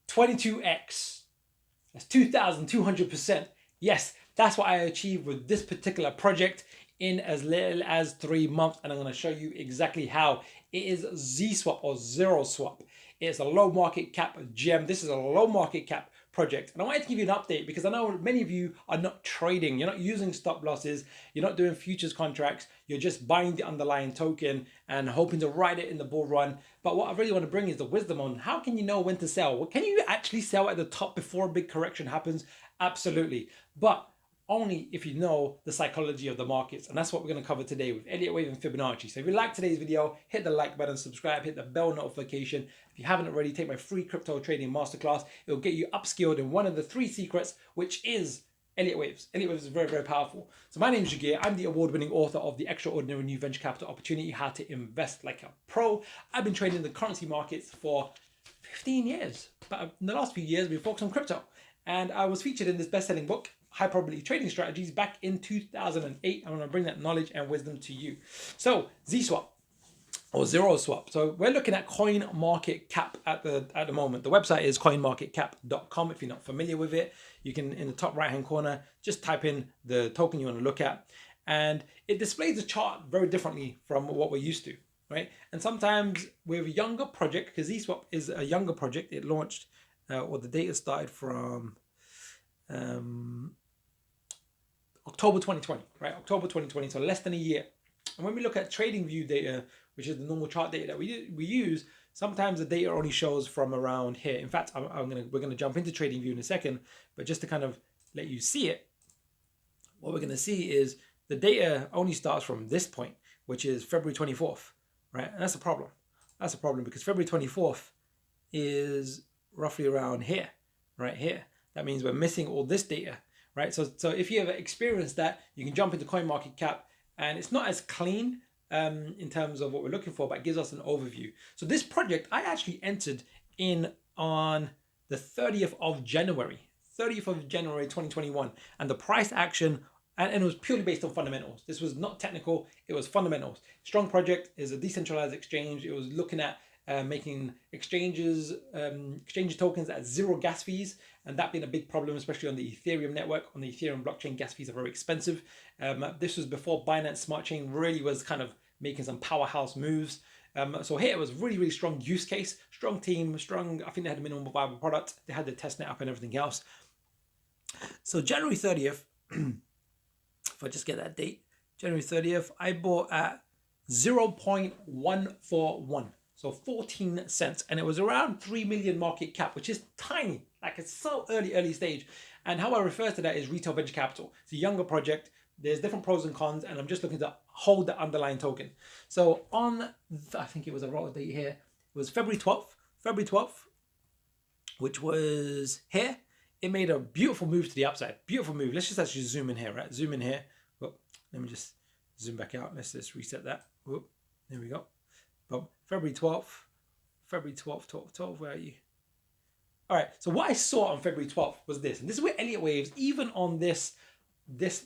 22x. That's 2,200%. Yes, that's what I achieved with this particular project in as little as 3 months. And I'm going to show you exactly how. It is ZeroSwap or ZeroSwap. It's a low market cap gem. This is a low market cap project. And I wanted to give you an update because I know many of you are not trading. You're not using stop losses. You're not doing futures contracts. You're just buying the underlying token and hoping to ride it in the bull run. But what I really want to bring is the wisdom on how can you know when to sell? Well, can you actually sell at the top before a big correction happens? Absolutely. But only if you know the psychology of the markets. And that's what we're going to cover today with Elliott Wave and Fibonacci. So if you like today's video, hit the like button, subscribe, hit the bell notification. If you haven't already, take my free crypto trading masterclass. It will get you upskilled in one of the 3 secrets, which is Elliott Waves. Elliott Waves is very, very powerful. So my name is Jagir. I'm the award-winning author of The Extraordinary New Venture Capital Opportunity, How to Invest Like a Pro. I've been trading the currency markets for 15 years. But in the last few years, we've focused on crypto. And I was featured in this best-selling book, High Probability Trading Strategies, back in 2008. I'm going to bring that knowledge and wisdom to you. So ZeroSwap or ZeroSwap. So we're looking at coin market cap at the moment. The website is coinmarketcap.com. If you're not familiar with it, you can, in the top right hand corner, just type in the token you want to look at, and it displays the chart very differently from what we're used to, right? And sometimes with a younger project, because ZeroSwap is a younger project, it launched or the data started from October 2020, right? October 2020, so less than a year. And when we look at TradingView data, which is the normal chart data that we use, sometimes the data only shows from around here. In fact, we're gonna jump into TradingView in a second, but just to kind of let you see it, what we're gonna see is the data only starts from this point, which is February 24th, right? And that's a problem. That's a problem because February 24th is roughly around here, right here. That means we're missing all this data, right? So if you ever experienced that, you can jump into CoinMarketCap, and it's not as clean in terms of what we're looking for, but it gives us an overview. So this project, I actually entered in on the 30th of January 2021, and the price action, and it was purely based on fundamentals. This was not technical, it was fundamentals. Strong project is a decentralized exchange. It was looking at making exchange tokens at 0 gas fees, and that being a big problem, especially on the Ethereum network. On the Ethereum blockchain, gas fees are very expensive. This was before Binance Smart Chain really was kind of making some powerhouse moves. So here it was really, really strong use case, strong team, strong, I think they had a minimum viable product. They had the testnet up and everything else. So January 30th, if I just get that date, January 30th, I bought at 0.141. So 14 cents, and it was around 3 million market cap, which is tiny, like it's so early stage. And how I refer to that is retail venture capital. It's a younger project. There's different pros and cons, and I'm just looking to hold the underlying token. So on, I think it was a raw date here, it was February 12th, which was here. It made a beautiful move to the upside, beautiful move. Let's just actually zoom in here, right? Zoom in here. Well, let me just zoom back out. Let's just reset that. Whoop, there we go. But February 12th, 12, where are you? All right, so what I saw on February 12th was this, and this is where Elliott Waves, even on this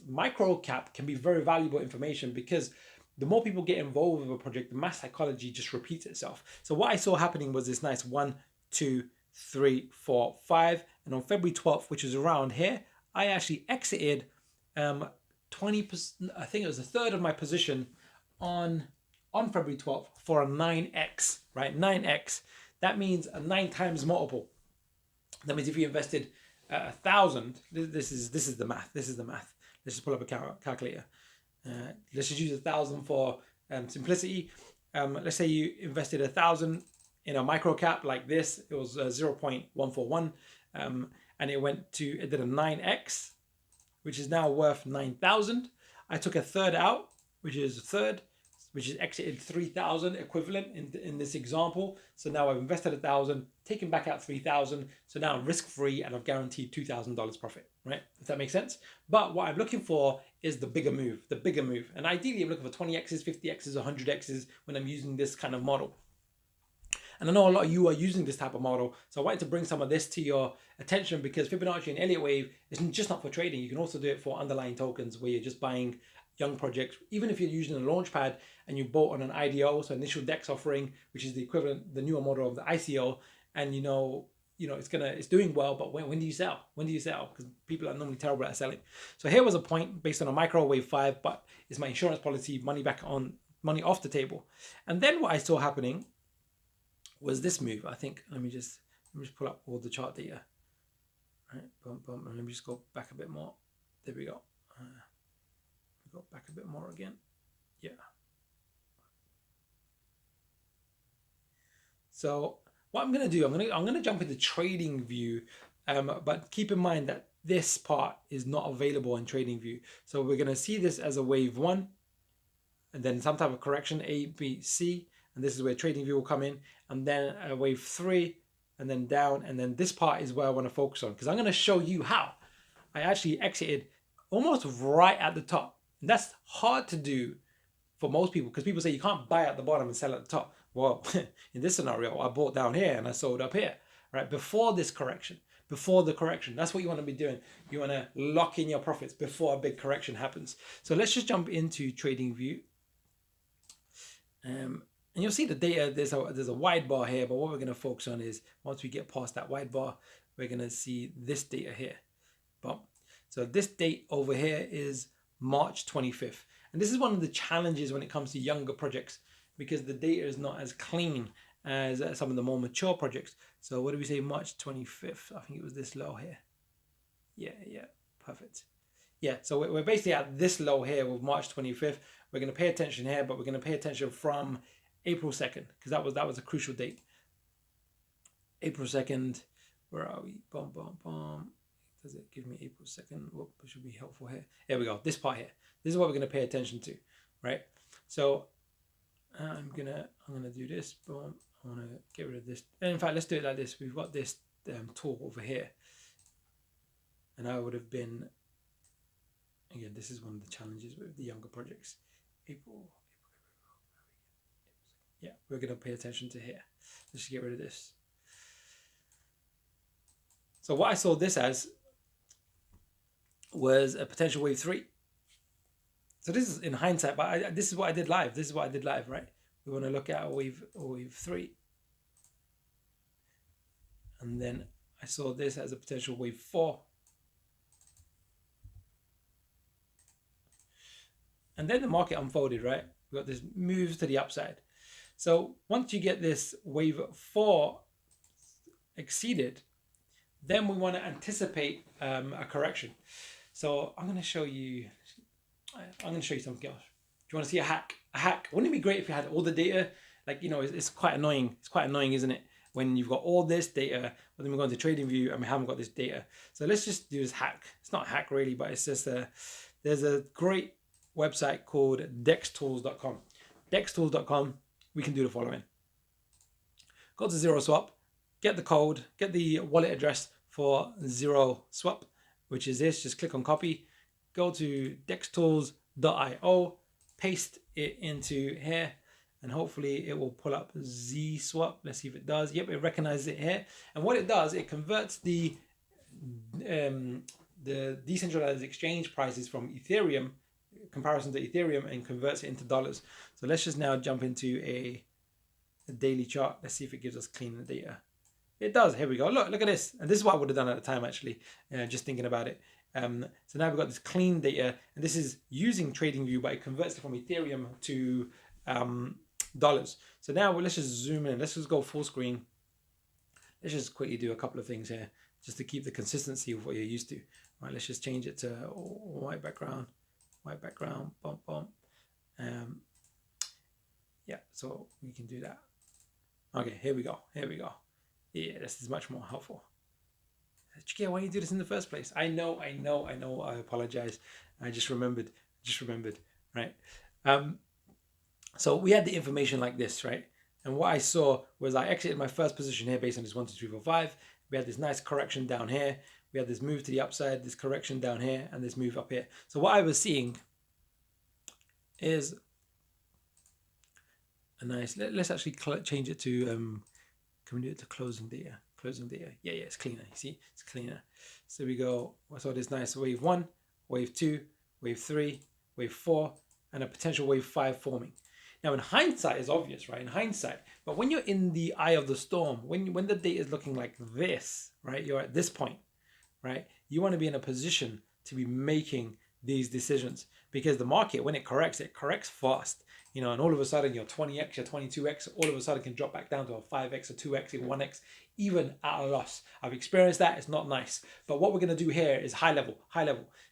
micro cap, can be very valuable information, because the more people get involved with a project, the mass psychology just repeats itself. So what I saw happening was this nice 1, 2, 3, 4, 5, and on February 12th, which is around here, I actually exited 20%, I think it was a third of my position on February 12th for a 9x, right? 9x. That means a 9 times multiple. That means if you invested 1,000, this is the math. This is the math. Let's just pull up a calculator. Let's just use 1,000 for simplicity. Let's say you invested 1,000 in a micro cap like this. It was 0.141, and it did a 9x, which is now worth 9,000. I took a third out, which is a third, which is exited 3,000 equivalent in this example. So now I've invested 1,000, taken back out 3,000. So now I'm risk-free and I've guaranteed $2,000 profit, right? If that makes sense. But what I'm looking for is the bigger move. And ideally I'm looking for 20x's, 50x's, 100x's when I'm using this kind of model. And I know a lot of you are using this type of model. So I wanted to bring some of this to your attention, because Fibonacci and Elliott Wave is just not for trading. You can also do it for underlying tokens where you're just buying young projects. Even if you're using a launchpad and you bought on an IDO, so initial DEX offering, which is the equivalent, the newer model of the ICO, and you know it's doing well, but when do you sell? When do you sell? Because people are normally terrible at selling. So here was a point based on a microwave 5, but it's my insurance policy, money off the table. And then what I saw happening was this move. I think let me just pull up all the chart data. Right, and let me just go back a bit more. There we go. Go back a bit more again. Yeah. So what I'm gonna do, I'm gonna jump into trading view, but keep in mind that this part is not available in trading view. So we're gonna see this as a wave 1, and then some type of correction, A, B, C, and this is where trading view will come in, and then a wave 3, and then down, and then this part is where I want to focus on, because I'm going to show you how I actually exited almost right at the top. And that's hard to do for most people, because people say you can't buy at the bottom and sell at the top. Well, in this scenario, I bought down here and I sold up here, right? Before this correction, before the correction. That's what you want to be doing. You want to lock in your profits before a big correction happens. So let's just jump into trading view. And you'll see the data, there's a wide bar here, but what we're going to focus on is once we get past that wide bar, we're going to see this data here. Boom. So this date over here is March 25th. And this is one of the challenges when it comes to younger projects, because the data is not as clean as some of the more mature projects. So what do we say, March 25th? I think it was this low here. Yeah, perfect. Yeah, so we're basically at this low here with March 25th. We're going to pay attention here, but we're going to pay attention from April 2nd, because that was a crucial date. April 2nd, where are we? Boom. Does it give me April 2nd? Whoop, it should be helpful here. There we go, this part here. This is what we're going to pay attention to, right? So I'm gonna do this. Boom. I want to get rid of this. And in fact, let's do it like this. We've got this tool over here, and I would have been, again, this is one of the challenges with the younger projects. April. Yeah, we're going to pay attention to here. Let's just get rid of this. So what I saw this as was a potential wave 3. So this is in hindsight, but this is what I did live. This is what I did live, right? We want to look at a wave 3. And then I saw this as a potential wave 4. And then the market unfolded, right? We got this move to the upside. So once you get this wave 4 exceeded, then we want to anticipate a correction. So I'm going to show you something else. Do you want to see a hack? A hack. Wouldn't it be great if you had all the data? Like, it's quite annoying. It's quite annoying, isn't it? When you've got all this data, but then we go into trading view and we haven't got this data. So let's just do this hack. It's not a hack really, but it's just there's a great website called dextools.com. Dextools.com, we can do the following. Go to ZeroSwap, get the code, get the wallet address for ZeroSwap, which is this. Just click on copy, go to dextools.io, paste it into here, and hopefully it will pull up ZSwap. Let's see if it does. Yep, it recognizes it here. And what it does, it converts the decentralized exchange prices from Ethereum, comparison to Ethereum, and converts it into dollars. So let's just now jump into a daily chart. Let's see if it gives us clean data. It does. Here we go. Look at this. And this is what I would have done at the time, actually, just thinking about it. So now we've got this clean data, and this is using TradingView, but it converts it from Ethereum to dollars. So now let's just zoom in. Let's just go full screen. Let's just quickly do a couple of things here just to keep the consistency of what you're used to. All right, let's just change it to white background, bump. Yeah, so we can do that. Okay, here we go. Yeah, this is much more helpful. Chikia, why didn't you do this in the first place? I know. I apologize. I just remembered, right? So we had the information like this, right? And what I saw was I exited my first position here based on this 1, 2, 3, 4, 5. We had this nice correction down here. We had this move to the upside, this correction down here, and this move up here. So what I was seeing is a nice, let's actually change it to, can we do it to closing data? Yeah, it's cleaner, you see, it's cleaner. So we go, I saw this nice wave 1, wave 2, wave 3, wave 4, and a potential wave 5 forming. Now in hindsight is obvious, right? In hindsight, but when you're in the eye of the storm, when the data is looking like this, right? You're at this point, right? You want to be in a position to be making these decisions, because the market, when it corrects fast, you know, and all of a sudden your 20x, your 22x, all of a sudden can drop back down to a 5x, a 2x, a 1x, even at a loss. I've experienced that. It's not nice. But what we're going to do here is high level.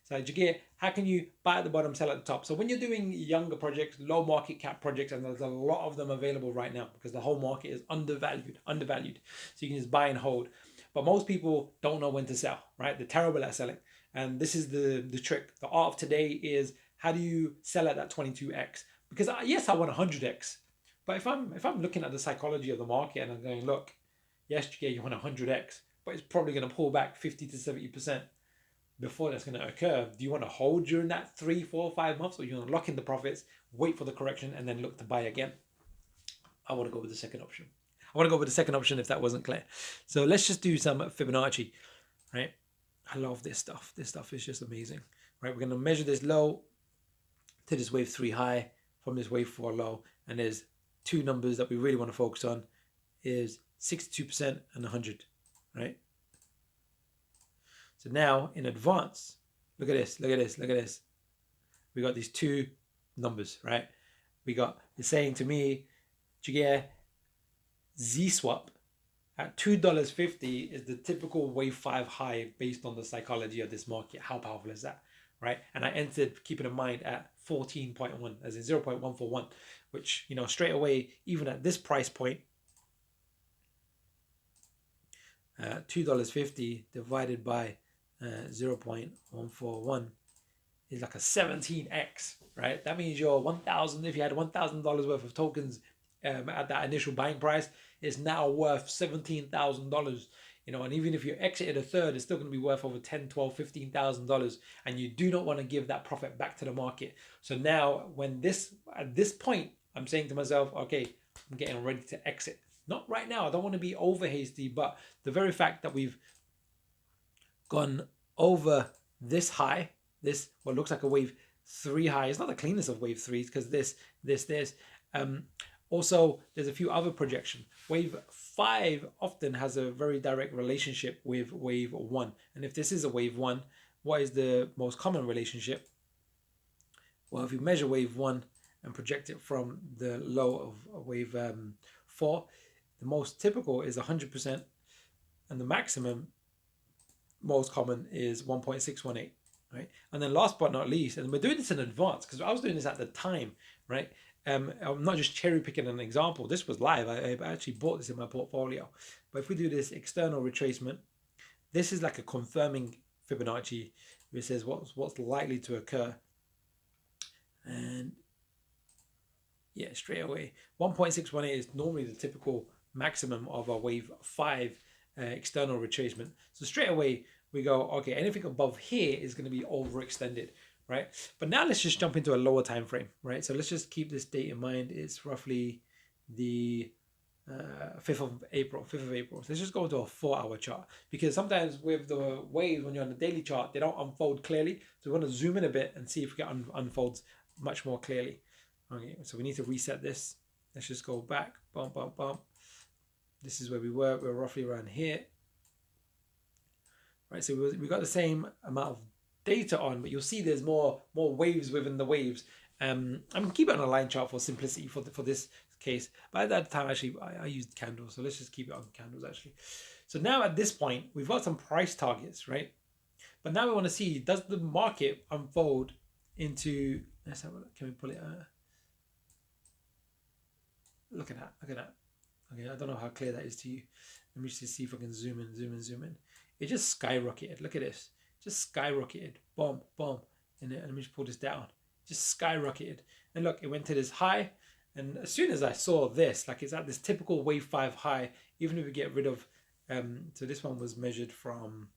So Jagir, how can you buy at the bottom, sell at the top? So when you're doing younger projects, low market cap projects, and there's a lot of them available right now because the whole market is undervalued. So you can just buy and hold. But most people don't know when to sell, right? They're terrible at selling. And this is the trick. The art of today is, how do you sell at that 22x? Because yes, I want 100x. But if I'm looking at the psychology of the market and I'm going, look, yes, you want 100x, but it's probably going to pull back 50 to 70% before that's going to occur. Do you want to hold during that 3, 4, 5 months, or you want to lock in the profits, wait for the correction, and then look to buy again? I want to go with the second option. If that wasn't clear. So let's just do some Fibonacci, right? I love this stuff. This stuff is just amazing, right? We're going to measure this low to this wave 3 high from this wave 4 low. And there's two numbers that we really want to focus on, is 62% and 100, right? So now in advance, look at this. We got these two numbers, right? It's saying to me, Jagir, ZeroSwap at $2.50 is the typical wave 5 high based on the psychology of this market. How powerful is that, right? And I entered, keeping in mind, at 14.1, as in 0.141, which, you know, straight away, even at this price point, $2.50 divided by 0.141 is like a 17x, right? That means your 1,000, if you had $1,000 worth of tokens at that initial buying price, is now worth $17,000. You know, and even if you exited a third, it's still going to be worth over $10, $12, $15,000, and you do not want to give that profit back to the market. So now, at this point, I'm saying to myself, okay, I'm getting ready to exit. Not right now. I don't want to be over hasty, but the very fact that we've gone over this high, this what looks like a wave 3 high, it's not the cleanest of wave 3s, because this. Also, there's a few other projections. Wave 5 often has a very direct relationship with wave 1. And if this is a wave 1, what is the most common relationship? Well, if you measure wave 1 and project it from the low of wave 4, the most typical is 100%, and the maximum, most common, is 1.618, right? And then last but not least, and we're doing this in advance, because I was doing this at the time, right? I'm not just cherry picking an example. This was live. I actually bought this in my portfolio. But if we do this external retracement, this is like a confirming Fibonacci, which says what's likely to occur. And yeah, straight away, 1.618 is normally the typical maximum of a wave 5 external retracement. So straight away we go, okay, anything above here is going to be overextended, right? But now let's just jump into a lower time frame, right? So let's just keep this date in mind. It's roughly the 5th of April. So let's just go into a 4-hour chart, because sometimes with the waves, when you're on the daily chart, they don't unfold clearly. So we want to zoom in a bit and see if it unfolds much more clearly. Okay, so we need to reset this. Let's just go back. Bump. This is where we were. We're roughly around here. Right, so we got the same amount of data on, but you'll see there's more waves within the waves. I'm gonna keep it on a line chart for simplicity for this case. But at that time, actually, I used candles. So let's just keep it on candles, actually. So now at this point, we've got some price targets, right? But now we want to see, does the market unfold into, let's have a look. Can we pull it out? Look at that. Okay, I don't know how clear that is to you. Let me just see if I can zoom in. It just skyrocketed. Look at this. Just skyrocketed. Boom. And let me just pull this down. Just skyrocketed. And look, it went to this high. And as soon as I saw this, like it's at this typical wave 5 high, even if we get rid of, so this one was measured from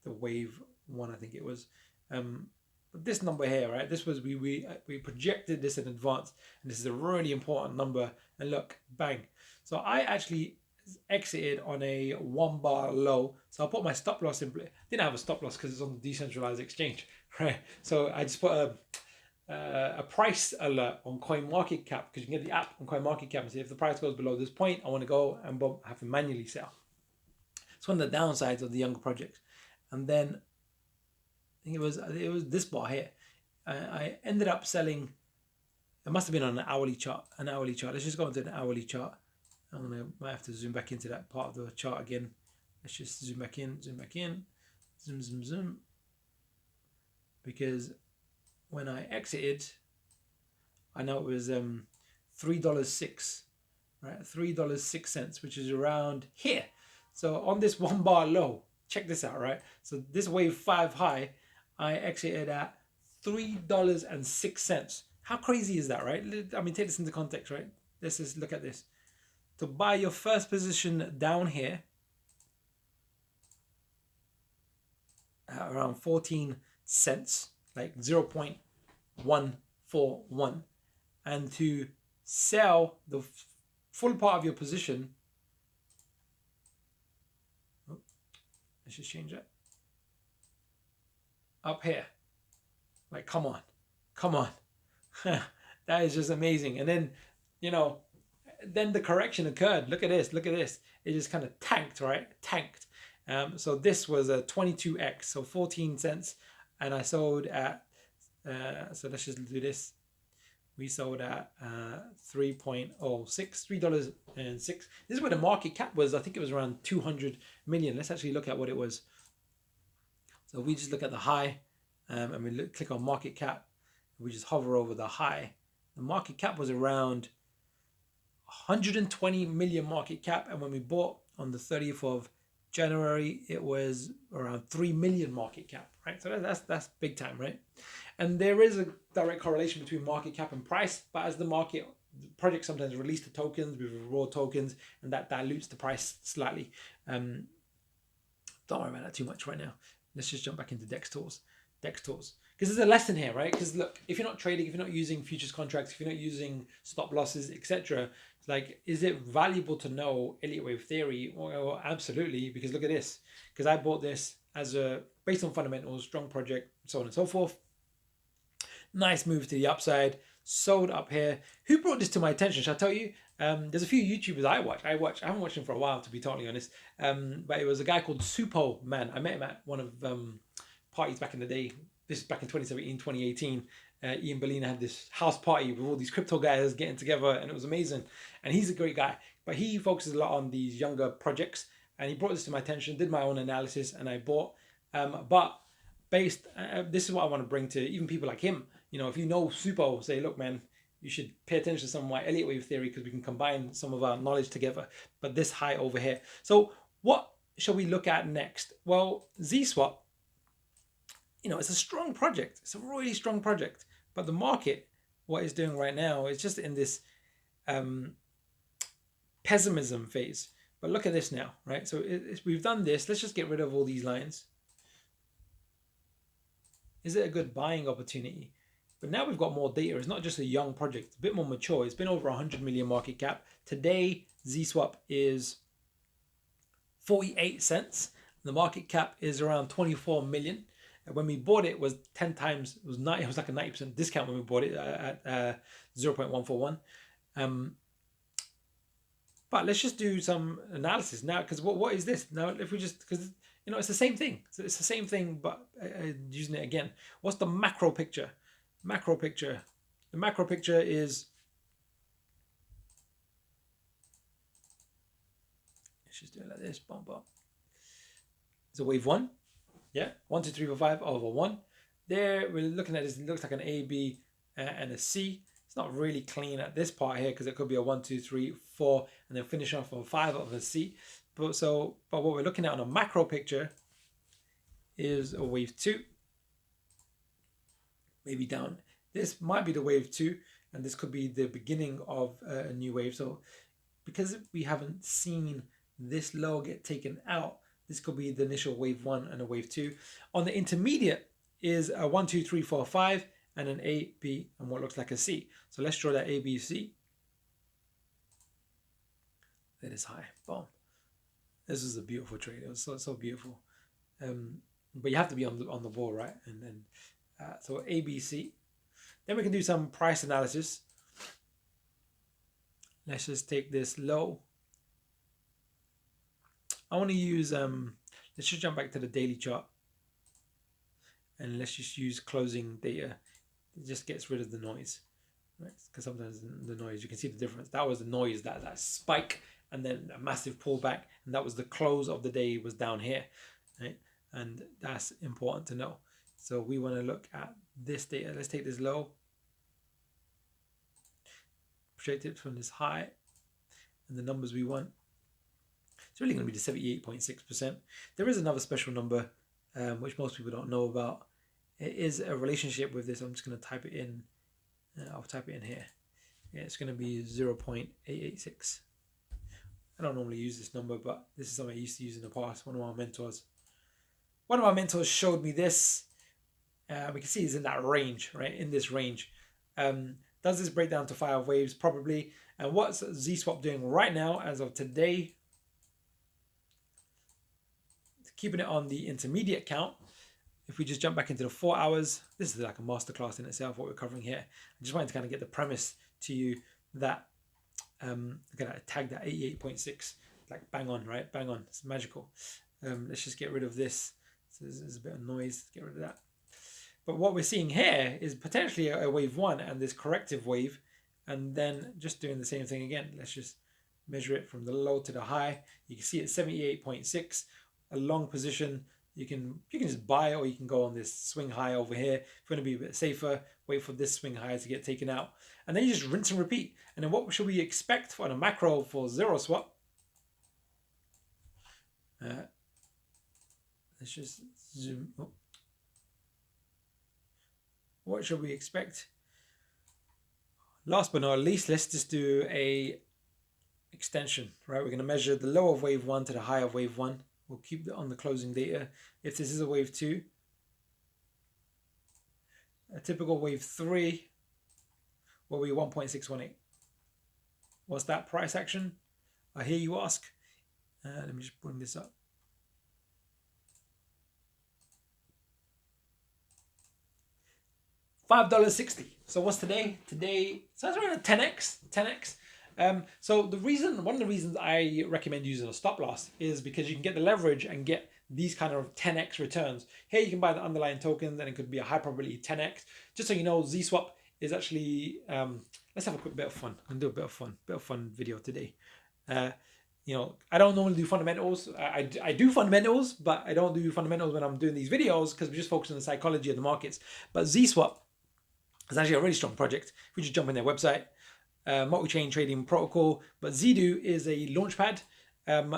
the wave 1, I think it was. But this number here, right? This was, we projected this in advance. And this is a really important number. And look, bang. So I actually exited on a 1 bar low. So I put my stop loss in. Didn't have a stop loss because it's on the decentralized exchange, right? So I just put a price alert on CoinMarketCap, because you can get the app on CoinMarketCap and say if the price goes below this point, I want to go and have to manually sell. It's one of the downsides of the younger projects. And then I think it was this bar here. I ended up selling. It must have been on an hourly chart. Let's just go into an hourly chart. Might have to zoom back into that part of the chart again. Let's just zoom back in, zoom. Because when I exited, I know it was $3.06, right? $3.06, which is around here. So on this 1 bar low, check this out, right? So this wave 5 high, I exited at $3.06. How crazy is that, right? I mean, take this into context, right? Let's just look at this. To buy your first position down here at around 14 cents, like 0.141, and to sell the full part of your position. Let's just change that. Up here. Like, come on. That is just amazing. And then, you know, then the correction occurred. Look at this. It just kind of tanked, right? So this was a 22x, so 14 cents. And I sold at, so let's just do this. We sold at $3.06. This is where the market cap was. I think it was around 200 million. Let's actually look at what it was. So we just look at the high and we click on market cap. We just hover over the high. The market cap was around 120 million market cap. And when we bought on the 30th of January, it was around 3 million market cap, right? So that's big time, right? And there is a direct correlation between market cap and price, but as the project sometimes release the tokens with raw tokens, and that dilutes the price slightly. Don't worry about that too much right now. Let's just jump back into DEX tools. Because there's a lesson here, right? Because look, if you're not trading, if you're not using futures contracts, if you're not using stop losses, etc., like, is it valuable to know Elliott Wave theory? Well, absolutely, because look at this. Because I bought this as based on fundamentals, strong project, so on and so forth. Nice move to the upside, sold up here. Who brought this to my attention? Shall I tell you? There's a few YouTubers I watch. I haven't watched him for a while, to be totally honest. But it was a guy called Supo Man. I met him at one of parties back in the day. This is back in 2017, 2018. Ian Bellina had this house party with all these crypto guys getting together, and it was amazing. And he's a great guy, but he focuses a lot on these younger projects. And he brought this to my attention, did my own analysis, and I bought. But this is what I want to bring to even people like him. You know, if you know Supo, say, look, man, you should pay attention to some of my Elliott Wave theory because we can combine some of our knowledge together. But this high over here. So what shall we look at next? Well, ZeroSwap, you know, it's a strong project. It's a really strong project. But the market, what it's doing right now, is just in this pessimism phase. But look at this now, right? So we've done this. Let's just get rid of all these lines. Is it a good buying opportunity? But now we've got more data. It's not just a young project. It's a bit more mature. It's been over 100 million market cap. Today, ZeroSwap is 48 cents. The market cap is around 24 million. When we bought it, it was 10 times. It was like a 90% discount when we bought it at 0.141. But let's just do some analysis now, because what is this now? If we just, because you know, it's the same thing. So it's the same thing, but using it again. What's the macro picture? The macro picture is, let's just do it like this. Bump up. It's a wave 1. Yeah, 1, 2, 3, 4, 5 over 1. There, we're looking at this. It looks like an A, B, and a C. It's not really clean at this part here because it could be a 1, 2, 3, 4, and then finish off on 5 of a C. But what we're looking at on a macro picture is a wave 2. Maybe down. This might be the wave 2, and this could be the beginning of a new wave. So because we haven't seen this low get taken out, this could be the initial wave 1 and a wave 2. On the intermediate is a 1, 2, 3, 4, 5, and an A, B, and what looks like a C. So let's draw that A, B, C. That is high. Boom. This is a beautiful trade. It was so beautiful. But you have to be on the ball, right? And then so A, B, C. Then we can do some price analysis. Let's just take this low. I want to use, let's just jump back to the daily chart. And let's just use closing data. It just gets rid of the noise. Right? Because sometimes the noise, you can see the difference. That was the noise, that spike, and then a massive pullback. And that was the close of the day was down here. Right? And that's important to know. So we want to look at this data. Let's take this low. Project it from this high. And the numbers we want. It's really going to be the 78.6%. There is another special number, which most people don't know about. It is a relationship with this. I'm just going to type it in. I'll type it in here. Yeah, it's going to be 0.886. I don't normally use this number, but this is something I used to use in the past. One of my mentors showed me this. We can see it's in that range, right? In this range. Does this break down to 5 waves? Probably. And what's ZeroSwap doing right now as of today? Keeping it on the intermediate count. If we just jump back into the 4 hours, this is like a masterclass in itself, what we're covering here. I just wanted to kind of get the premise to you that I'm going to tag that 88.6, like bang on, right? Bang on. It's magical. Let's just get rid of this. So there's a bit of noise. Get rid of that. But what we're seeing here is potentially a wave 1 and this corrective wave, and then just doing the same thing again. Let's just measure it from the low to the high. You can see it's 78.6. A long position, you can just buy, or you can go on this swing high over here. If you want to be a bit safer, wait for this swing high to get taken out, and then you just rinse and repeat. And then what should we expect on a macro for ZeroSwap? Let's just zoom up. What should we expect? Last but not least, let's just do a extension, right? We're going to measure the low of wave 1 to the high of wave 1. We'll keep it on the closing data. If this is a wave 2, a typical wave 3 will be 1.618. What's that price action? I hear you ask. Let me just bring this up. $5.60. So what's today? Today, so that's around a 10x. So one of the reasons I recommend using a stop loss is because you can get the leverage and get these kind of 10x returns. Here you can buy the underlying tokens and it could be a high probability 10x. Just so you know, ZeroSwap is actually, let's have a quick bit of fun. I'm gonna do a bit of fun video today. You know, I don't normally do fundamentals. I do fundamentals, but I don't do fundamentals when I'm doing these videos because we just focus on the psychology of the markets. But ZeroSwap is actually a really strong project. If we just jump in their website, multi-chain trading protocol, but Zedo is a launchpad.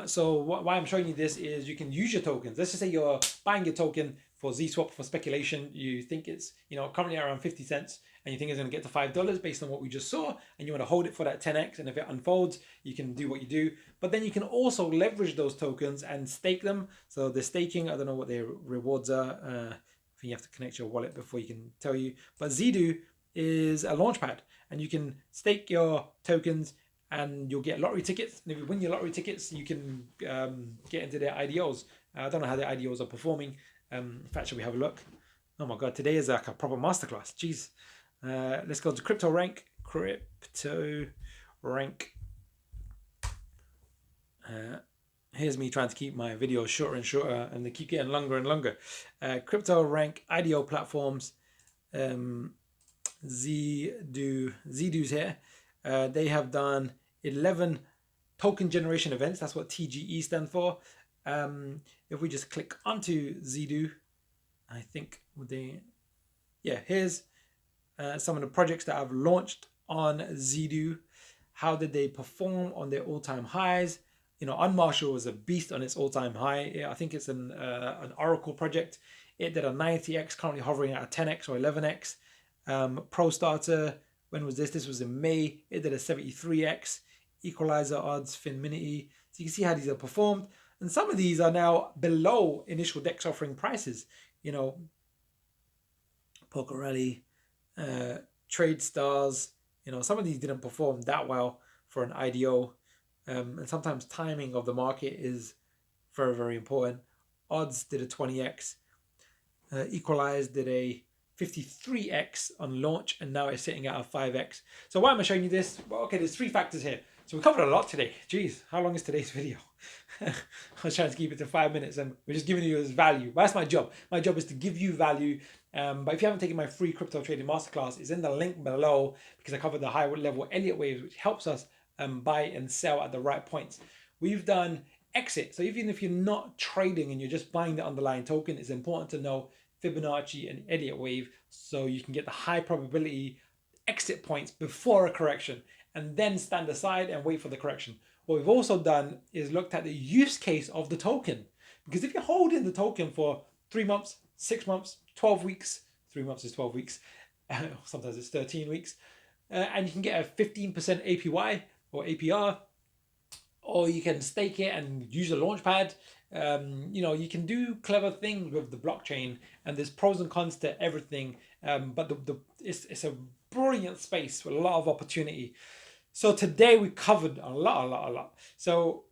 So why I'm showing you this is you can use your tokens. Let's just say you're buying your token for ZeroSwap for speculation. You think it's, you know, currently around 50 cents and you think it's going to get to $5 based on what we just saw, and you want to hold it for that 10x, and if it unfolds, you can do what you do. But then you can also leverage those tokens and stake them. So the staking, I don't know what their rewards are. I think you have to connect your wallet before you can tell you. But Zedo is a launchpad, and you can stake your tokens and you'll get lottery tickets. And if you win your lottery tickets, you can get into their IDOs. I don't know how their IDOs are performing. In fact, should we have a look? Oh my God, today is like a proper masterclass. Jeez. Let's go to crypto rank. Here's me trying to keep my videos shorter and shorter, and they keep getting longer and longer. Crypto rank IDO platforms. Zedo's here. They have done 11 token generation events. That's what TGE stands for. If we just click onto Zedo, I think here's some of the projects that I've launched on Zedo. How did they perform on their all-time highs? You know, Unmarshall was a beast on its all-time high. I think it's an Oracle project. It did a 90x, currently hovering at a 10x or 11x. ProStarter, when was this? This was in May. It did a 73x. Equalizer odds, Finminity. So you can see how these are performed. And some of these are now below initial DEX offering prices. You know, Pokerelli, Trade Stars. You know, some of these didn't perform that well for an IDO. And sometimes timing of the market is very, very important. Odds did a 20x. Equalize did a 53x on launch, and now it's sitting at a 5x. So why am I showing you this? Well, okay, there's 3 factors here. So we covered a lot today. Jeez, how long is today's video? I was trying to keep it to 5 minutes, and we're just giving you this value. That's my job. My job is to give you value. But if you haven't taken my free crypto trading masterclass, it's in the link below, because I cover the high level Elliott waves, which helps us buy and sell at the right points. We've done exit. So even if you're not trading and you're just buying the underlying token, it's important to know Fibonacci and Elliott wave, so you can get the high probability exit points before a correction, and then stand aside and wait for the correction. What we've also done is looked at the use case of the token, because if you're holding the token for 3 months, 6 months, 12 weeks, 3 months is 12 weeks, sometimes it's 13 weeks, and you can get a 15% APY or APR, or you can stake it and use a launchpad. You know, you can do clever things with the blockchain, and there's pros and cons to everything. But it's a brilliant space with a lot of opportunity. So today we covered a lot. So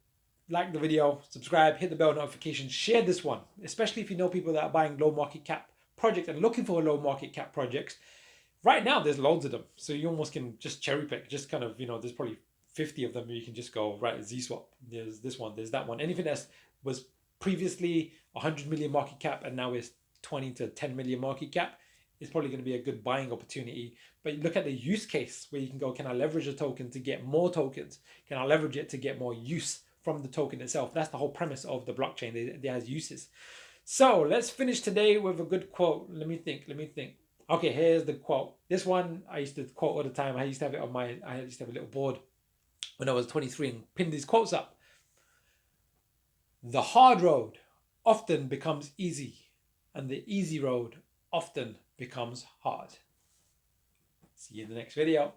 like the video, subscribe, hit the bell notification, share this one, especially if you know people that are buying low market cap projects and looking for low market cap projects. Right now, there's loads of them. So you almost can just cherry pick, just kind of, you know, there's probably 50 of them. You can just go, right, ZeroSwap, there's this one, there's that one. Anything that was previously 100 million market cap and now is 20 to 10 million market cap, is probably going to be a good buying opportunity. But look at the use case where you can go, can I leverage a token to get more tokens? Can I leverage it to get more use from the token itself? That's the whole premise of the blockchain. It has uses. So let's finish today with a good quote. Let me think. Okay, here's the quote. This one I used to quote all the time. I used to have it on I used to have a little board when I was 23 and pin these quotes up. The hard road often becomes easy, and the easy road often becomes hard. See you in the next video.